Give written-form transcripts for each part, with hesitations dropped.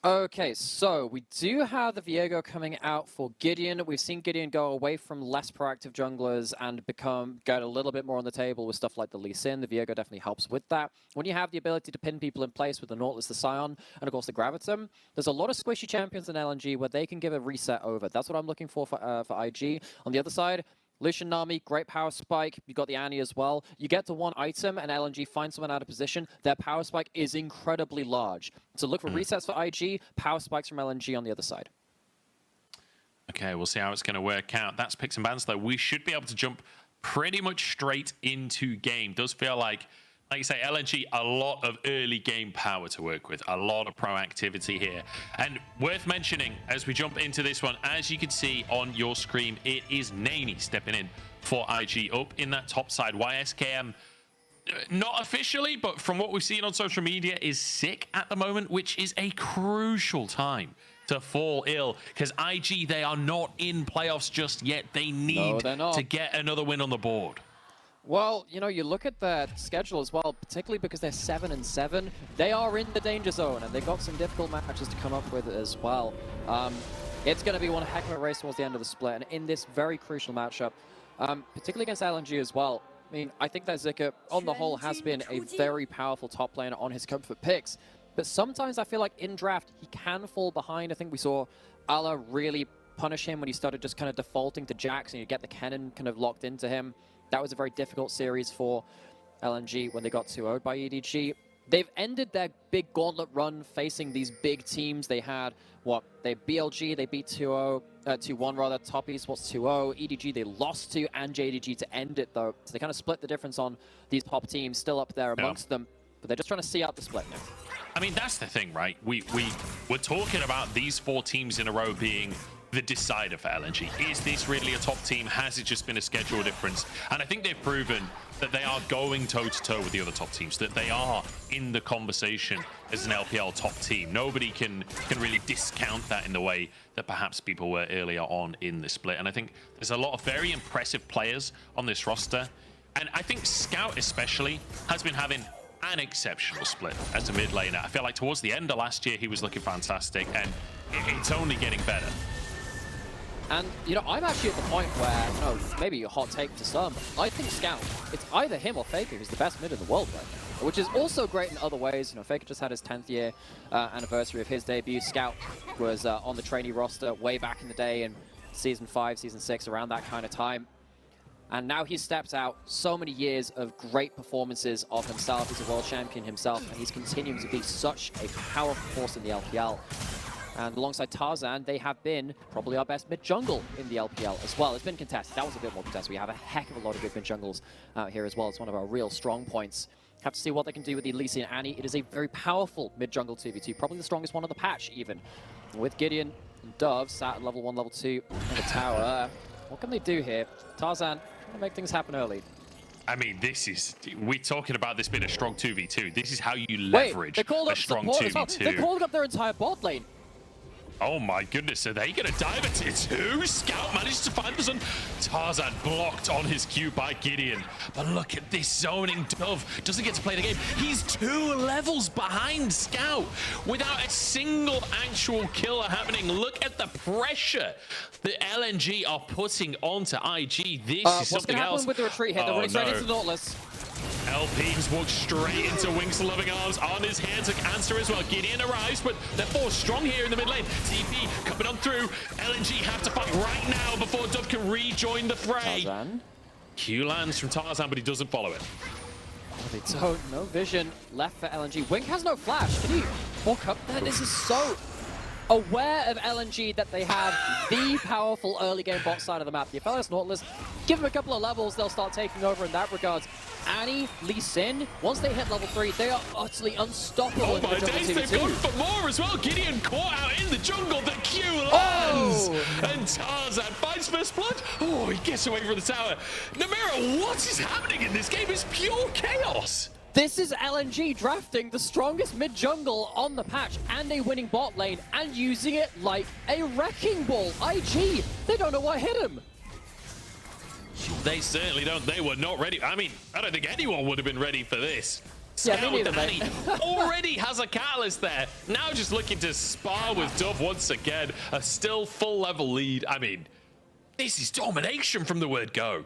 Okay, so we do have the Viego coming out for Gideon. We've seen Gideon go away from less proactive junglers and get a little bit more on the table with stuff like the Lucian. The Viego definitely helps with that. When you have the ability to pin people in place with the Nautilus, the Sion, and of course the Graviton, there's a lot of squishy champions in LNG where they can give a reset over. That's what I'm looking for IG. On the other side, Lucian, Nami, great power spike. You got the Annie as well. You get to one item and LNG finds someone out of position. Their power spike is incredibly large. So look for resets for IG, power spikes from LNG on the other side. Okay, we'll see how it's going to work out. That's picks and bans, though. We should be able to jump pretty much straight into game. Does feel like you say, LNG, a lot of early game power to work with, a lot of proactivity here. And worth mentioning, as we jump into this one, as you can see on your screen, it is Nami stepping in for IG up in that top side. YSKM, not officially, but from what we've seen on social media, is sick at the moment, which is a crucial time to fall ill, because IG, they are not in playoffs just yet. They need to get another win on the board. Well, you know, you look at their schedule as well, particularly because they're 7-7. They are in the danger zone, and they've got some difficult matches to come up with as well. It's going to be one heck of a race towards the end of the split, and in this very crucial matchup, particularly against LNG as well. I mean, I think that Zika, on the whole, has been a very powerful top laner on his comfort picks. But sometimes I feel like in draft, he can fall behind. I think we saw Ala really punish him when he started just kind of defaulting to Jax, and you get the cannon kind of locked into him. That was a very difficult series for LNG when they got 2-0'd by EDG. They've ended their big gauntlet run facing these big teams. They had, they BLG, they beat 2-0, 2-1 rather, Top Esports 2-0. EDG they lost to, and JDG to end it though. So they kind of split the difference on these top teams, still up there amongst them. But they're just trying to see out the split now. I mean, that's the thing, right? We're talking about these 4 teams in a row being the decider for LNG. Is this really a top team? Has it just been a schedule difference? And I think they've proven that they are going toe-to-toe with the other top teams, that they are in the conversation as an LPL top team. Nobody can really discount that in the way that perhaps people were earlier on in the split. And I think there's a lot of very impressive players on this roster. And I think Scout especially has been having an exceptional split as a mid laner. I feel like towards the end of last year, he was looking fantastic, and it's only getting better. And, you know, I'm actually at the point where, you know, maybe a hot take to some, I think Scout, it's either him or Faker who's the best mid in the world right now, which is also great in other ways. You know, Faker just had his 10th year anniversary of his debut. Scout was on the trainee roster way back in the day in Season 5, Season 6, around that kind of time. And now he's stepped out so many years of great performances of himself. He's a world champion himself, and he's continuing to be such a powerful force in the LPL. And alongside Tarzan, they have been probably our best mid-jungle in the LPL as well. It's been contested. That was a bit more contested. We have a heck of a lot of good mid-jungles out here as well. It's one of our real strong points. Have to see what they can do with the ADC and Annie. It is a very powerful mid-jungle 2v2, probably the strongest one on the patch even. With Gideon and Dove sat at level 1, level 2 in the tower. What can they do here? Tarzan trying to make things happen early. I mean, we're talking about this being a strong 2v2. This is how you leverage a strong 2v2. Well. They're calling up their entire bot lane. Oh my goodness, are they going to dive at it too? Scout managed to find the sun. Tarzan blocked on his Q by Gideon. But look at this zoning. Dove doesn't get to play the game. He's 2 levels behind Scout without a single actual killer happening. Look at the pressure that LNG are putting onto IG. This is something else. What's going to happen with the retreat here? They're running straight into Nautilus. LP has walked straight into Wings' loving arms on his hand to answer as well. Gideon arrives, but they're 4 strong here in the mid lane. TP coming on through. LNG have to fight right now before Dove can rejoin the fray. Tarzan. Q lands from Tarzan, but he doesn't follow it. Oh, they don't. No vision left for LNG. Wing has no flash. Can he walk up there? This is so aware of LNG that they have the powerful early game bot side of the map. The Aphelios Nautilus, give them a couple of levels, they'll start taking over in that regard. Annie, Lee Sin, once they hit level 3, they are utterly unstoppable. Oh my days, they've gone for more as well. Gideon caught out in the jungle, the Q lands! And Tarzan finds first blood. Oh, he gets away from the tower. Nymaera, what is happening in this game? It's pure chaos. This is LNG drafting the strongest mid-jungle on the patch and a winning bot lane and using it like a wrecking ball. IG, they don't know what hit him. They certainly don't. They were not ready. I mean, I don't think anyone would have been ready for this. Yeah, me neither, Danny mate. already has a catalyst there. Now just looking to spar with Dove once again. A still full level lead. I mean, this is domination from the word go.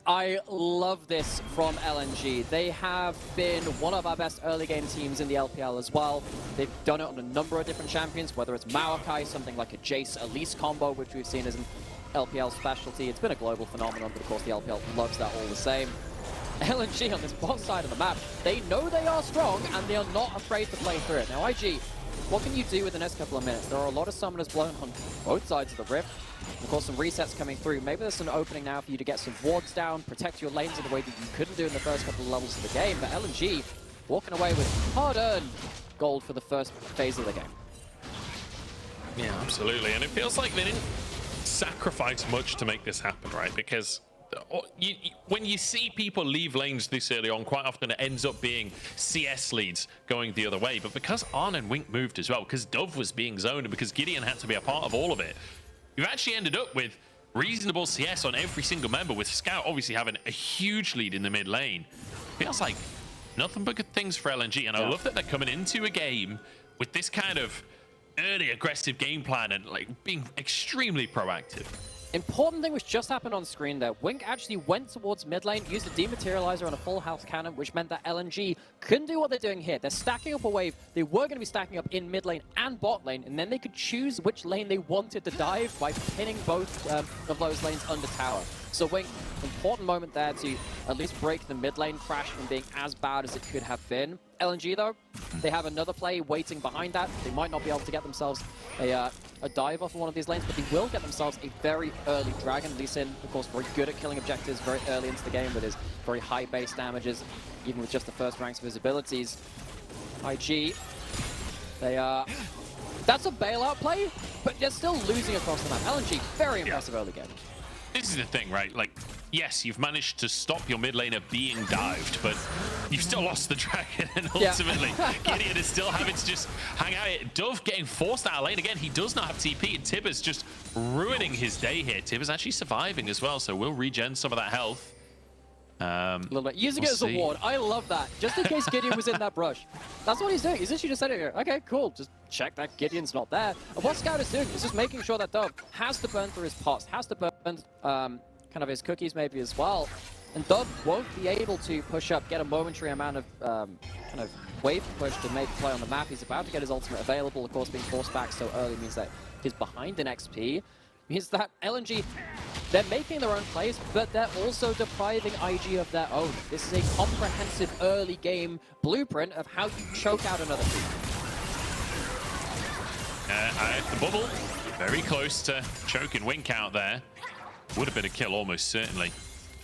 I love this from LNG. They have been one of our best early game teams in the LPL as well. They've done it on a number of different champions, whether it's Maokai, something like a Jace Elise combo, which we've seen as an LPL specialty. It's been a global phenomenon, but of course the LPL loves that all the same. LNG on this bot side of the map, they know they are strong and they are not afraid to play through it. Now IG, what can you do with the next couple of minutes? There are a lot of summoners blown on both sides of the rift. Of course, some resets coming through. Maybe there's an opening now for you to get some wards down, protect your lanes in a way that you couldn't do in the first couple of levels of the game. But LNG walking away with hard-earned gold for the first phase of the game. Yeah, absolutely. And it feels like they didn't sacrifice much to make this happen, right? Because when you see people leave lanes this early on, quite often it ends up being CS leads going the other way. But because Arn and Wink moved as well, because Dove was being zoned, and because Gideon had to be a part of all of it, you've actually ended up with reasonable CS on every single member, with Scout obviously having a huge lead in the mid lane. Feels like nothing but good things for LNG, and I love that they're coming into a game with this kind of early aggressive game plan and like being extremely proactive. Important thing which just happened on screen there. Wink actually went towards mid lane, used a dematerializer on a full house cannon, which meant that LNG couldn't do what they're doing here. They're stacking up a wave. They were going to be stacking up in mid lane and bot lane, and then they could choose which lane they wanted to dive by pinning both of those lanes under tower. So Wink, important moment there to at least break the mid lane crash from being as bad as it could have been. LNG though, they have another play waiting behind that. They might not be able to get themselves a dive off of one of these lanes, but they will get themselves a very early dragon. Lee Sin, of course, very good at killing objectives very early into the game with his very high base damages, even with just the first ranks of his abilities. IG, that's a bailout play, but they're still losing across the map. LNG, very impressive early game. This is the thing, right? Like, yes, you've managed to stop your mid laner being dived, but you've still lost the dragon, and ultimately, Gideon is still having to just hang out here. Dove getting forced out of lane again. He does not have TP, and Tibbers just ruining his day here. Tibbers actually surviving as well, so we'll regen some of that health. A little bit. Using it as a ward. I love that. Just in case Gideon was in that brush. That's what he's doing. He's literally just sitting here. Okay, cool. Just check that Gideon's not there. And what Scout is doing is just making sure that Dove has to burn through his pots, has to burn kind of his cookies maybe as well. And Dove won't be able to push up, get a momentary amount of kind of wave push to make a play on the map. He's about to get his ultimate available. Of course, being forced back so early means that he's behind in XP. Means that LNG, they're making their own plays, but they're also depriving IG of their own. This is a comprehensive early game blueprint of how you choke out another team. The bubble, very close to choking Wink out there. Would have been a kill almost certainly.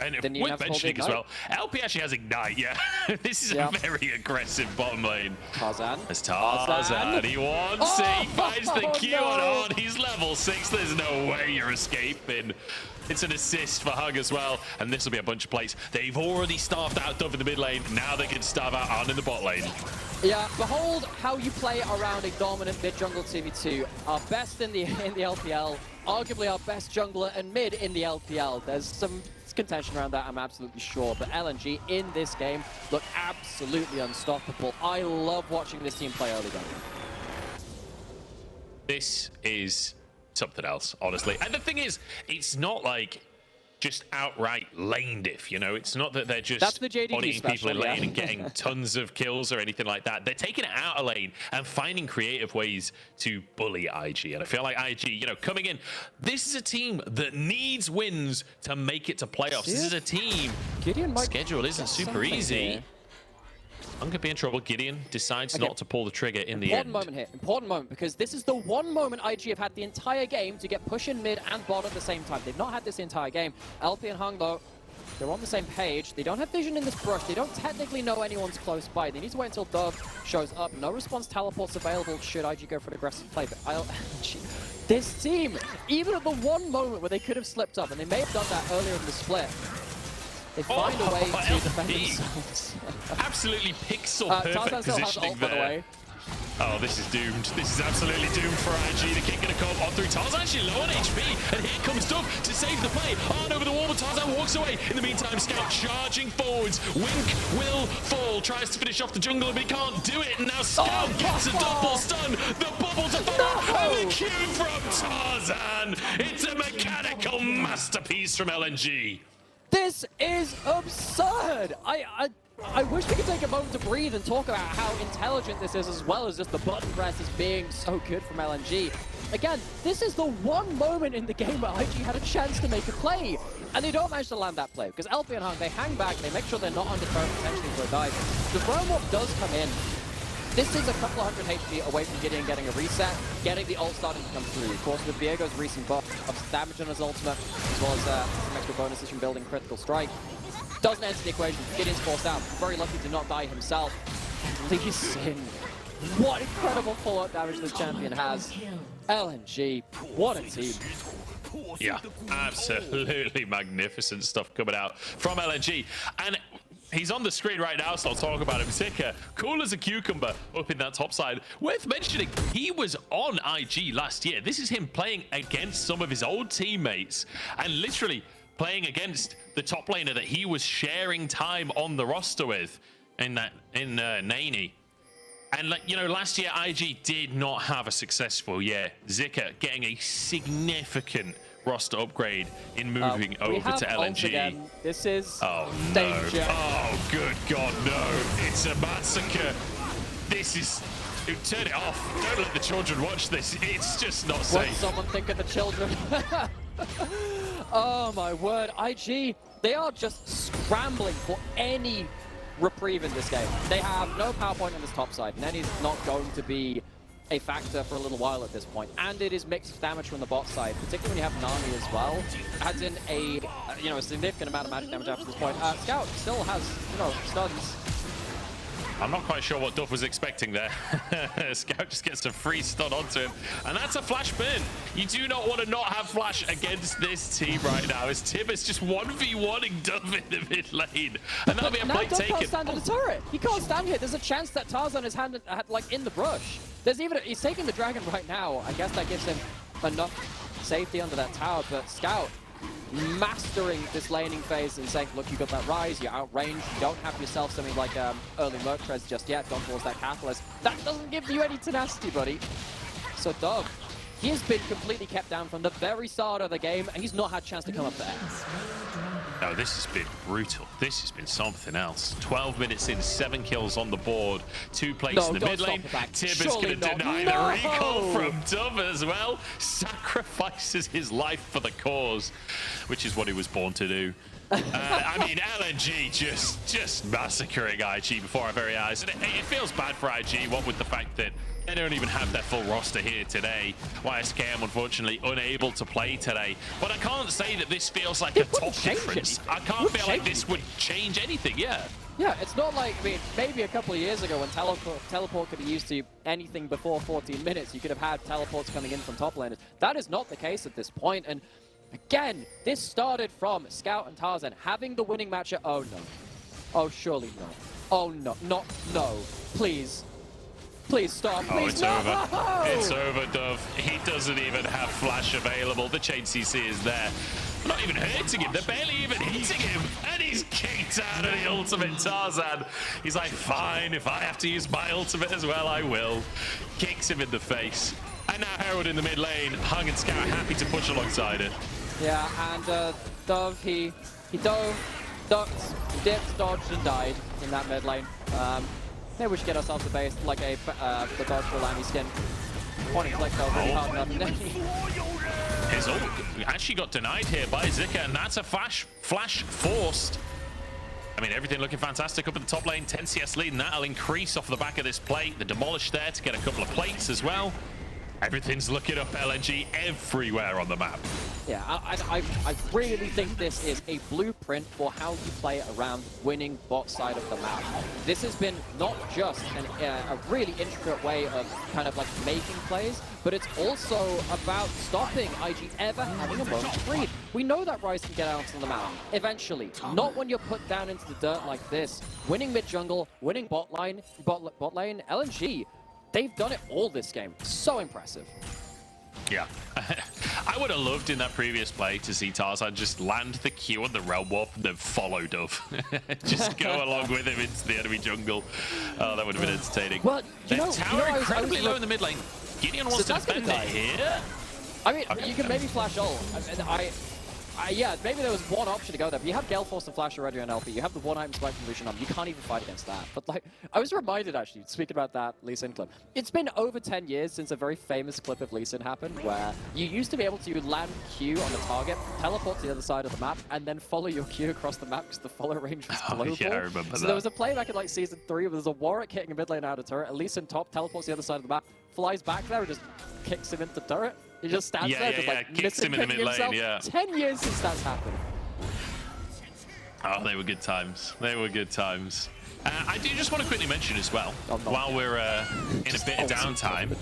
And with mentioning as well, LP actually has Ignite, yeah. This is a very aggressive bottom lane. Tarzan. It's Tarzan. He wants it. He finds the Q on. He's level 6. There's no way you're escaping. It's an assist for Hug as well. And this will be a bunch of plays. They've already starved out Dove in the mid lane. Now they can starve out Arn in the bot lane. Yeah, behold how you play around a dominant mid jungle 2v2. Our best in the LPL. Arguably our best jungler and mid in the LPL. There's some contention around that, I'm absolutely sure. But LNG in this game look absolutely unstoppable. I love watching this team play early game. This is something else, honestly. And the thing is, it's not like just outright lane diff, you know? It's not that they're just bodying people in lane and getting tons of kills or anything like that. They're taking it out of lane and finding creative ways to bully IG. And I feel like IG, you know, coming in, this is a team that needs wins to make it to playoffs. This is a team. Schedule isn't super easy. I'm gonna be in trouble. Gideon decides not to pull the trigger in the end. Important moment here. Important moment, because this is the one moment IG have had the entire game to get push in mid and bot at the same time. They've not had this the entire game. LP and Hung, though, they're on the same page. They don't have vision in this brush. They don't technically know anyone's close by. They need to wait until Dove shows up. No response teleports available should IG go for an aggressive play. But this team, even at the one moment where they could have slipped up, and they may have done that earlier in the split, they find a way to defend themselves. Absolutely pixel perfect positioning there. Oh, this is doomed. This is absolutely doomed for IG. The kick gonna come on through. Tarzan actually low on HP, and here comes Dove to save the play. On over the wall, but Tarzan walks away. In the meantime, Scout charging forwards. Wink will fall. Tries to finish off the jungle, but he can't do it. And now Scout gets a double stun. The bubble to follow, and the Q from Tarzan. It's a mechanical masterpiece from LNG. This is absurd. I wish we could take a moment to breathe and talk about how intelligent this is, as well as just the button press as being so good from LNG. Again, this is the one moment in the game where IG had a chance to make a play, and they don't manage to land that play, because LPL, they hang back, they make sure they're not under threat potentially for a dive. The roam up does come in. This is a couple of hundred HP away from Gideon getting a reset, getting the ult starting to come through. Of course, with Viego's recent buff of damage on his ultimate, as well as some extra bonuses from building critical strike, doesn't enter the equation. Gideon's forced out. Very lucky to not die himself. Lee Sin. What incredible follow-up damage this champion has. LNG, what a team. Yeah, absolutely magnificent stuff coming out from LNG. And he's on the screen right now, so I'll talk about him. Zika, cool as a cucumber up in that top side. Worth mentioning, he was on IG last year. This is him playing against some of his old teammates and literally playing against the top laner that he was sharing time on the roster with in Nani. And like, you know, last year IG did not have a successful year. Zika getting a significant roster upgrade in moving over to LNG. Again. This is danger. No. Oh, good God, no. It's a massacre. This is... Turn it off. Don't let the children watch this. It's just not safe. What someone think of the children? Oh my word, IG, they are just scrambling for any reprieve in this game. They have no power point on this top side. Nenny's not going to be a factor for a little while at this point. And it is mixed damage from the bot side, particularly when you have Nami as well. Adds in a, a significant amount of magic damage after this point. Scout still has, stuns. I'm not quite sure what Duff was expecting there. Scout just gets a free stun onto him. And that's a flash burn. You do not want to not have flash against this team right now, as Tim is just 1v1ing Duff in the mid lane. And that'll be a play taken. Can't stand at the turret. He can't stand here. There's a chance that Tarzan is like in the brush. He's taking the dragon right now. I guess that gives him enough safety under that tower, but Scout mastering this laning phase and saying, look, you got that Ryze, you're outranged, you don't have yourself something like early Merc Res just yet, don't force that Catalyst. That doesn't give you any tenacity, buddy. So Dove, he has been completely kept down from the very start of the game, and he's not had a chance to come up there. No, this has been brutal. This has been something else. 12 minutes in, 7 kills on the board, 2 plates in the mid lane. Tib is going to deny the recall from Dove as well. Sacrifices his life for the cause, which is what he was born to do. I mean, LNG just massacring IG before our very eyes. And it feels bad for IG, what with the fact that they don't even have their full roster here today. YSKM, unfortunately, unable to play today. But I can't say that this feels like a top difference. I can't feel like this would change anything, yeah. Yeah, it's not like, maybe a couple of years ago when teleport could be used to anything before 14 minutes, you could have had teleports coming in from top laners. That is not the case at this point, and again, this started from Scout and Tarzan having the winning matchup. Oh no. Oh, surely no. Oh no. No. Please. Please stop. Please, oh, it's over. It's over, Dove. He doesn't even have flash available. The chain CC is there. We're not even hurting him. They're barely even hitting him. And he's kicked out of the ultimate Tarzan. He's like, fine, if I have to use my ultimate as well, I will. Kicks him in the face. And now Herald in the mid lane. Hung and Scout happy to push alongside it. Yeah, and Dove, he dove, ducked, dipped, dodged, and died in that mid lane. Maybe we should get ourselves a base like the dodge for Lamy skin. Point and click though, really hard enough. His ult actually got denied here by Zika, and that's a flash forced. I mean, everything looking fantastic up at the top lane. 10 CS lead, and that'll increase off the back of this plate. The Demolish there to get a couple of plates as well. Everything's looking up LNG everywhere on the map. Yeah, I really think this is a blueprint for how you play around winning bot side of the map. This has been not just a really intricate way of kind of like making plays, but it's also about stopping IG ever having a moment to breathe. We know that Ryze can get out on the map eventually, not when you're put down into the dirt like this. Winning mid jungle, winning bot lane, LNG. they've done it all this game. So impressive. Yeah. I would have loved in that previous play to see Tarzan just land the Q on the Realm Warp and then follow Dove. Just go along with him into the enemy jungle. Oh, that would have been entertaining. Well, tower incredibly low in the mid lane. Gideon wants to defend it here. I mean, you can maybe flash ult. Yeah, maybe there was one option to go there, but you have Gale Force and Flash already on LP. You have the one-item spike from Lucian. You can't even fight against that. But like, I was reminded actually, speaking about that Lee Sin clip, it's been over 10 years since a very famous clip of Lee Sin happened, where you used to be able to land Q on the target, teleport to the other side of the map, and then follow your Q across the map because the follow range was global. Yeah, I remember that. So there was a play back in like Season 3 where there's a Warwick hitting a mid lane out of turret, Lee Sin top, teleports to the other side of the map, flies back there and just kicks him into turret. He just stands there, just like kicks him in the mid lane, yeah. 10 years since that's happened. Oh, they were good times. They were good times. I do just want to quickly mention as well, while we're in a bit of downtime,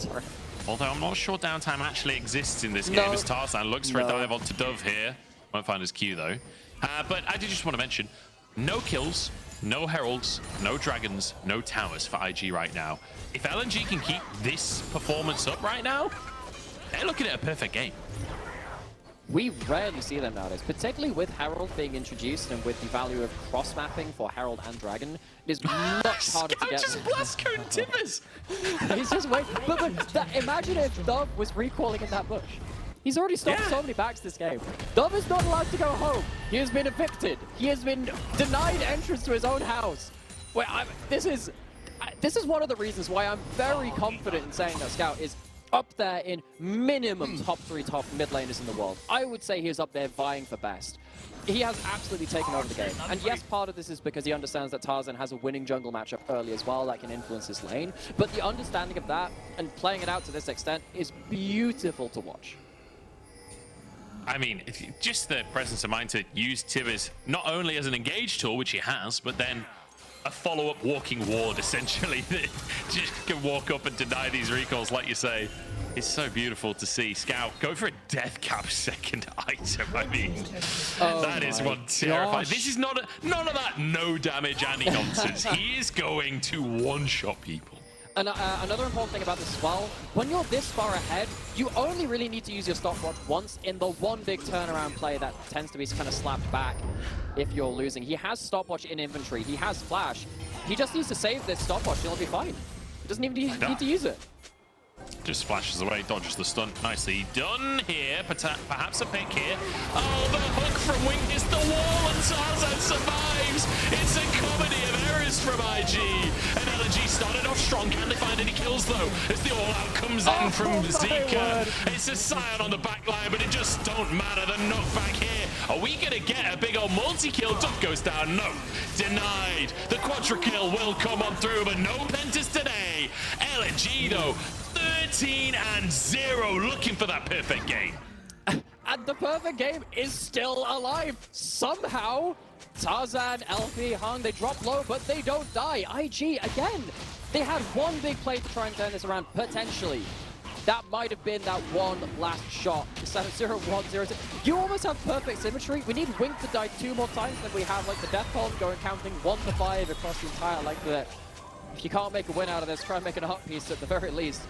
although I'm not sure downtime actually exists in this game, as Tarzan looks for a dive onto Dove here. Won't find his Q though. But I do just want to mention, no kills, no heralds, no dragons, no towers for IG right now. If LNG can keep this performance up right now, they're looking at a perfect game. We rarely see them nowadays, particularly with Herald being introduced and with the value of cross-mapping for Herald and Dragon. It is much harder to get. Just blast code Tibbers. He's just waiting. But imagine if Dove was recalling in that bush. He's already stopped so many backs this game. Dove is not allowed to go home. He has been evicted. He has been denied entrance to his own house. This is one of the reasons why I'm very confident in saying that Scout is up there in minimum top 3 top mid laners in the world. I would say he is up there vying for best. He has absolutely taken over the game. And yes, part of this is because he understands that Tarzan has a winning jungle matchup early as well that can influence his lane. But the understanding of that and playing it out to this extent is beautiful to watch. I mean, just the presence of mind to use Tibbers not only as an engage tool, which he has, but then a follow-up walking ward, essentially, that just can walk up and deny these recalls, like you say. It's so beautiful to see Scout go for a death cap second item. I mean, that is one terrifying. This is not none of that no damage Annie nonsense. He is going to one-shot people. And another important thing about this as well, when you're this far ahead, you only really need to use your stopwatch once in the one big turnaround play that tends to be kind of slapped back if you're losing. He has stopwatch in inventory. He has flash. He just needs to save this stopwatch and he'll be fine. He doesn't even need to use it. Just flashes away, dodges the stunt. Nicely done here. Perhaps a pick here. Oh, the hook from Wink is the wall, and Tarzan survives. It's a comedy of errors from IG. And LNG started off strong. Can they find any kills, though? As the all-out comes in from Zika. It's a Sion on the back line, but it just don't matter. The knockback here. Are we going to get a big old multi-kill? Duck goes down. No. Denied. The quadra-kill will come on through, but no Pentas today. LNG, though, 13-0, looking for that perfect game. And the perfect game is still alive. Somehow, Tarzan, LP, Hung, they drop low, but they don't die. IG, again, they had one big play to try and turn this around, potentially. That might have been that one last shot. Instead of 0-1, 0-2. You almost have perfect symmetry. We need Wink to die 2 more times than we have like the death column going counting 1 to 5 across the entire length of it. If you can't make a win out of this, try and make it a hot piece at the very least.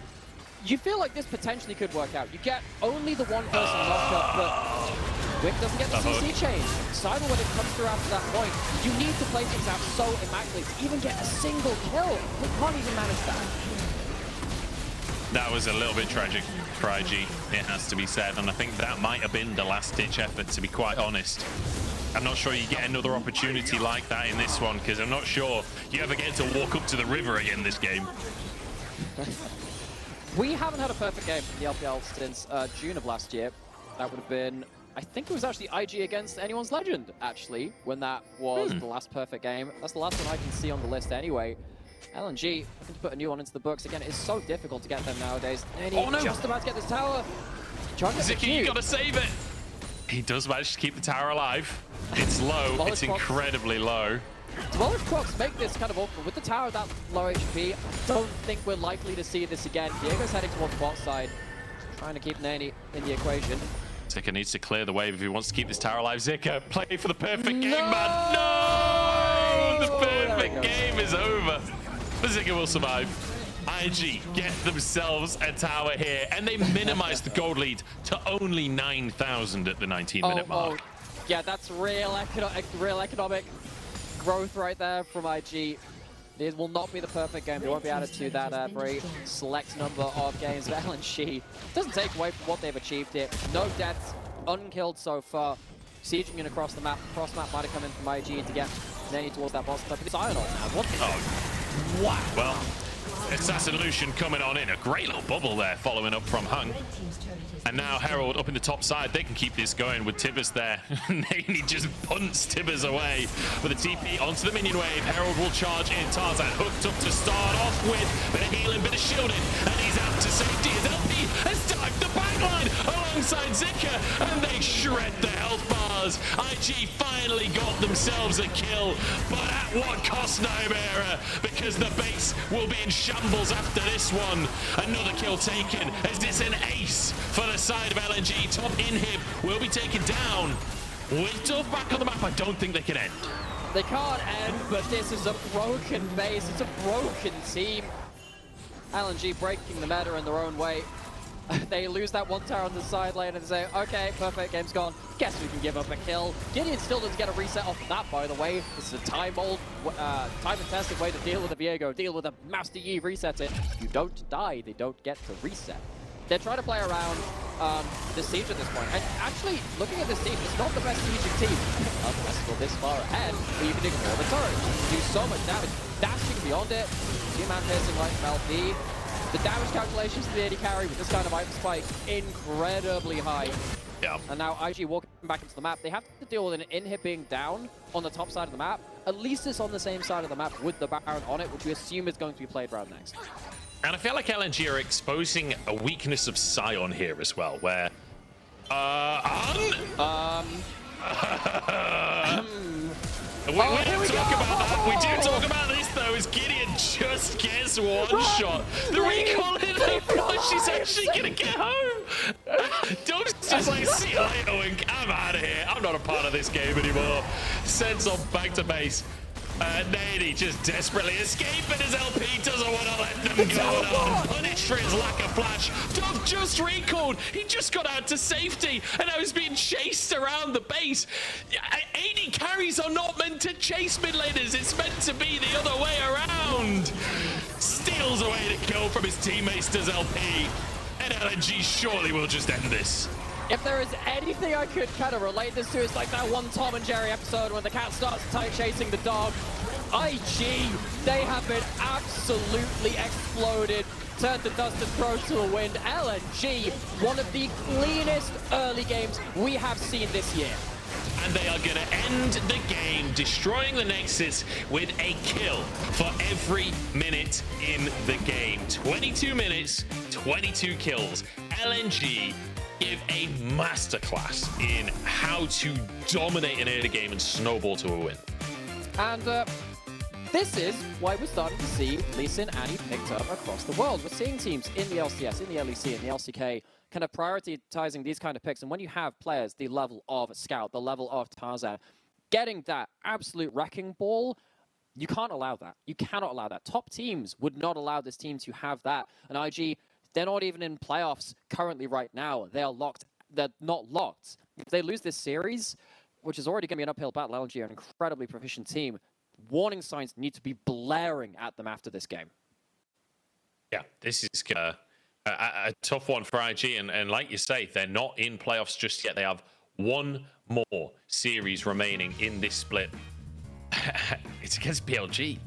You feel like this potentially could work out. You get only the one person knocked up, but Wink doesn't get the CC change. Cyber, when it comes through after that point, you need to play things out so immaculately to even get a single kill. We can't even manage that. That was a little bit tragic for IG, it has to be said, and I think that might have been the last-ditch effort, to be quite honest. I'm not sure you get another opportunity like that in this one, because I'm not sure you ever get to walk up to the river again this game. We haven't had a perfect game in the LPL since June of last year. That would have been, I think it was actually IG against Anyone's Legend, actually, when that was the last perfect game. That's the last one I can see on the list anyway. LNG, looking to put a new one into the books. Again, it's so difficult to get them nowadays. And he's just about to get this tower. Zika, you gotta save it. He does manage to keep the tower alive. It's low. It's incredibly low. Demolished Crocs make this kind of awkward. With the tower that low HP, I don't think we're likely to see this again. Viego's heading towards the bot side, trying to keep Nani in the equation. Zika needs to clear the wave if he wants to keep this tower alive. Zika, play for the perfect game, man. No! The perfect game is over. But Zika will survive. IG get themselves a tower here, and they minimize the gold lead to only 9,000 at the 19-minute mark. Yeah, that's real economic growth right there from IG. It will not be the perfect game. They won't be added to that very select number of games. But LNG doesn't take away from what they've achieved here. No deaths, unkilled so far. Sieging in across the map. Cross map might have come in from IG to get Nani towards that boss. But Sion now. What? Oh, wow. Well, Assassin Lucian coming on in. A great little bubble there, following up from Hung. And now Herald up in the top side. They can keep this going with Tibbers there. Nani just punts Tibbers away with a TP onto the minion wave. Herald will charge in. Tarzan hooked up to start off with. Bit of healing, bit of shielding. And he's out to safety as LP has dived the backline alongside Zika. And they shred the health bars. IG finally got themselves a kill. But at what cost, Nymaera? Because the base will be in shambles after this one. Another kill taken as it's an ace for the side of LNG. Top inhib will be taken down. With Dove back on the map, I don't think they can end. They can't end, but this is a broken base. It's a broken team. LNG breaking the meta in their own way. They lose that one tower on the side lane and say, okay, perfect, game's gone. Guess we can give up a kill. Gideon still doesn't get a reset off of that, by the way. This is a time and tested way to deal with a Viego, deal with a Master Yi, reset it. If you don't die, they don't get to reset. They're trying to play around the siege at this point. And actually, looking at this team, it's not the best sieging team. Unless you're this far ahead, but you can ignore the turret. You can do so much damage. Dashing beyond it. Two-man piercing right from LP. The damage calculations to the AD carry with this kind of item spike, incredibly high. Yeah. And now IG walking back into the map. They have to deal with an inhib being down on the top side of the map. At least it's on the same side of the map with the Baron on it, which we assume is going to be played around next. And I feel like LNG are exposing a weakness of Sion here as well, where... We don't talk about that. We do talk about this, though, as Gideon just gets one shot. The recall in the flush is actually going to get home. Dove's just like, see you later, Wink. I'm out of here. I'm not a part of this game anymore. Sends off back to base. Nady just desperately escaping as LP doesn't want to let them go on. Punished for his lack of flash. Dove just recalled. He just got out to safety and now he's being chased around the base. AD carries are not meant to chase mid laners. It's meant to be the other way around. Steals away the kill from his teammates, does LP. And LNG surely will just end this. If there is anything I could kind of relate this to, it's like that one Tom and Jerry episode when the cat starts chasing the dog. IG, they have been absolutely exploded, turned to dust and thrown to the wind. LNG, one of the cleanest early games we have seen this year. And they are going to end the game, destroying the Nexus with a kill for every minute in the game. 22 minutes, 22 kills. LNG give a masterclass in how to dominate an early game and snowball to a win. And this is why we're starting to see Lucian and he picked up across the world. We're seeing teams in the LCS, in the LEC, in the LCK, kind of prioritizing these kind of picks. And when you have players the level of Scout, the level of Tarzan, getting that absolute wrecking ball, you can't allow that. You cannot allow that. Top teams would not allow this team to have that. And IG, they're not even in playoffs currently right now. They are locked. They're not locked. If they lose this series, which is already going to be an uphill battle, LNG are an incredibly proficient team. Warning signs need to be blaring at them after this game. Yeah, this is a tough one for IG. And like you say, they're not in playoffs just yet. They have one more series remaining in this split. It's against BLG.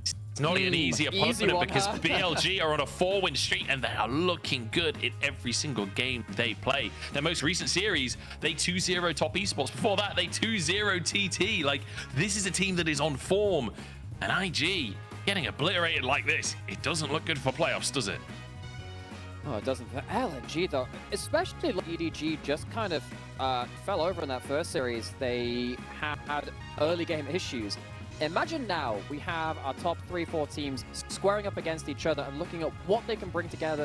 It's not an easy opponent because BLG are on a 4-win streak and they are looking good in every single game they play. Their most recent series, they 2-0 top esports. Before that, they 2-0 TT. Like, this is a team that is on form. And IG getting obliterated like this, it doesn't look good for playoffs, does it? Oh, it doesn't. For LNG, though, especially EDG just kind of fell over in that first series. They had early game issues. Imagine now we have our top 3-4 teams squaring up against each other and looking at what they can bring together